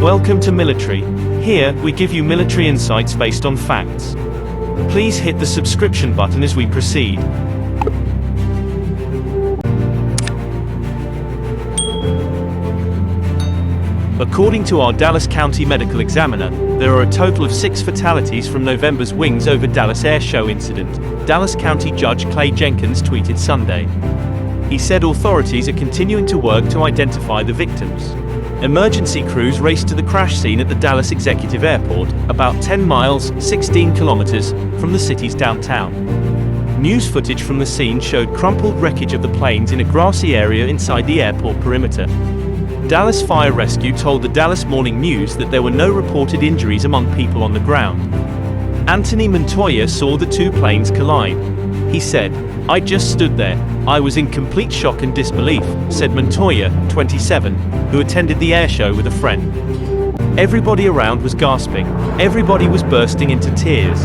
Welcome to Military. Here, we give you military insights based on facts. Please hit the subscription button as we proceed. According to our Dallas County Medical Examiner, there are a total of 6 fatalities from November's Wings Over Dallas air show incident, Dallas County Judge Clay Jenkins tweeted Sunday. He said authorities are continuing to work to identify the victims. Emergency crews raced to the crash scene at the Dallas Executive Airport, about 10 miles, 16 kilometers, from the city's downtown. News footage from the scene showed crumpled wreckage of the planes in a grassy area inside the airport perimeter. Dallas Fire Rescue told the Dallas Morning News that there were no reported injuries among people on the ground. Anthony Montoya saw the 2 planes collide. He said, "I just stood there. I was in complete shock and disbelief," said Montoya, 27, who attended the air show with a friend. "Everybody around was gasping. Everybody was bursting into tears.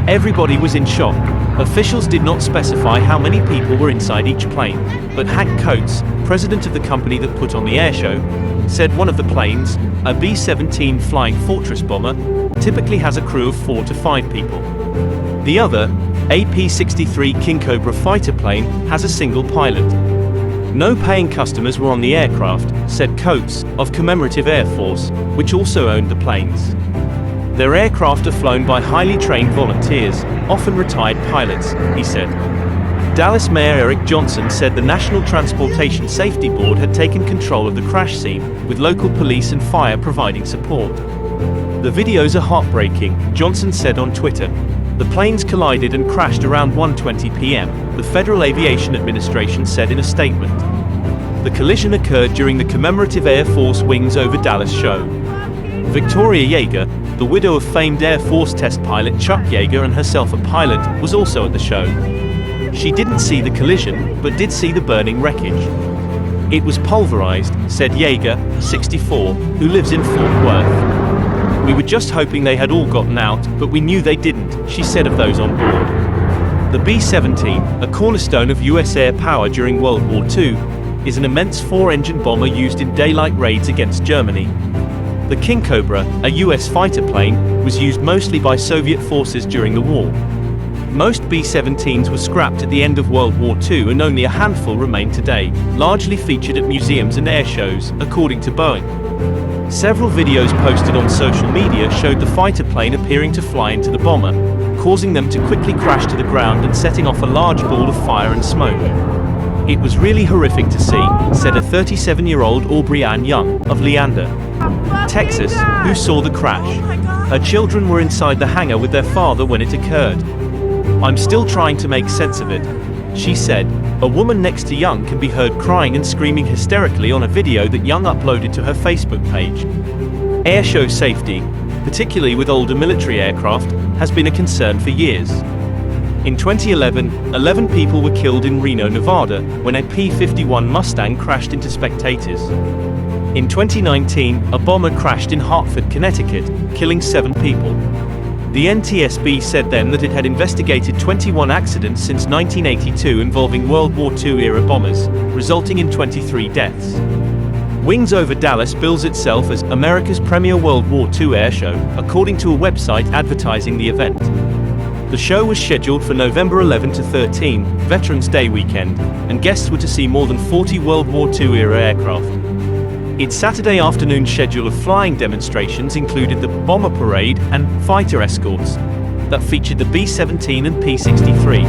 Everybody was in shock." Officials did not specify how many people were inside each plane, but Hank Coates, president of the company that put on the air show, said one of the planes, a B-17 Flying Fortress bomber, typically has a crew of 4 to 5 people. The other, a P-63 King Cobra fighter plane, has a single pilot. No paying customers were on the aircraft, said Coates, of Commemorative Air Force, which also owned the planes. Their aircraft are flown by highly trained volunteers, often retired pilots, he said. Dallas Mayor Eric Johnson said the National Transportation Safety Board had taken control of the crash scene, with local police and fire providing support. "The videos are heartbreaking," Johnson said on Twitter. "The planes collided and crashed around 1:20 p.m., the Federal Aviation Administration said in a statement. The collision occurred during the Commemorative Air Force Wings Over Dallas show. Victoria Yeager, the widow of famed Air Force test pilot Chuck Yeager and herself a pilot, was also at the show. She didn't see the collision, but did see the burning wreckage. It was pulverized, said Yeager, 64, who lives in Fort Worth. We were just hoping they had all gotten out, but we knew they didn't, she said of those on board. The B-17, a cornerstone of U.S. air power during World War II, is an immense 4-engine bomber used in daylight raids against Germany. The King Cobra, a U.S. fighter plane, was used mostly by Soviet forces during the war. Most B-17s were scrapped at the end of World War II and only a handful remain today, largely featured at museums and air shows, according to Boeing. Several videos posted on social media showed the fighter plane appearing to fly into the bomber, causing them to quickly crash to the ground and setting off a large ball of fire and smoke. "It was really horrific to see," said a 37-year-old Aubrey Ann Young, of Leander, Texas, who saw the crash. Her children were inside the hangar with their father when it occurred. "I'm still trying to make sense of it," she said. A woman next to Young can be heard crying and screaming hysterically on a video that Young uploaded to her Facebook page. Airshow safety, particularly with older military aircraft, has been a concern for years. In 2011, 11 people were killed in Reno, Nevada, when a P-51 Mustang crashed into spectators. In 2019, a bomber crashed in Hartford, Connecticut, killing 7 people. The NTSB said then that it had investigated 21 accidents since 1982 involving World War II-era bombers, resulting in 23 deaths. Wings Over Dallas bills itself as America's premier World War II air show, according to a website advertising the event. The show was scheduled for November 11 to 13, Veterans Day weekend, and guests were to see more than 40 World War II-era aircraft. Its Saturday afternoon schedule of flying demonstrations included the bomber parade and fighter escorts that featured the B-17 and P-63.